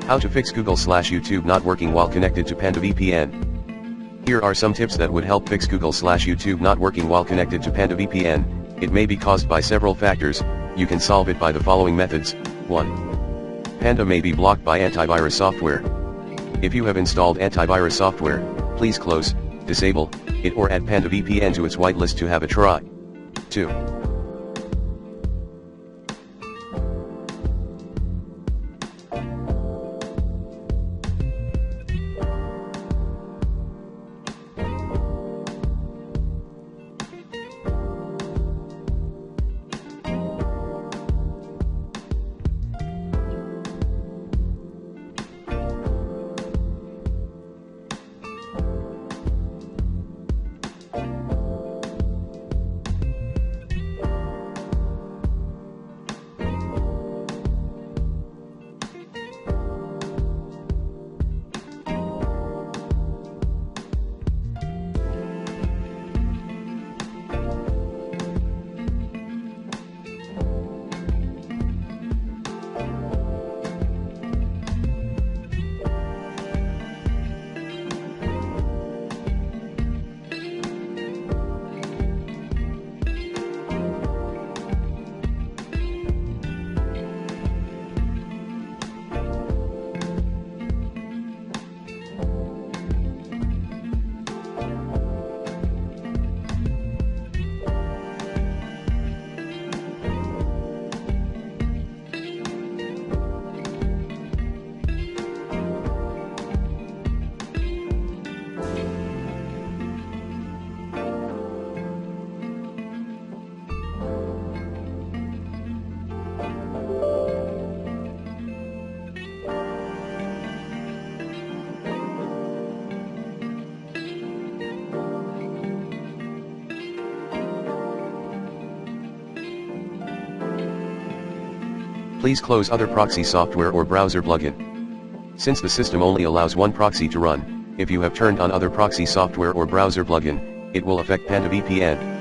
How to fix Google/YouTube not working while connected to PandaVPN. Here are some tips that would help fix Google/YouTube not working while connected to PandaVPN. It may be caused by several factors. You can solve it by the following methods. 1. Panda may be blocked by antivirus software. If you have installed antivirus software, please close, disable it or add PandaVPN to its whitelist to have a try. 2. Please close other proxy software or browser plugin. Since the system only allows one proxy to run, if you have turned on other proxy software or browser plugin, it will affect PandaVPN.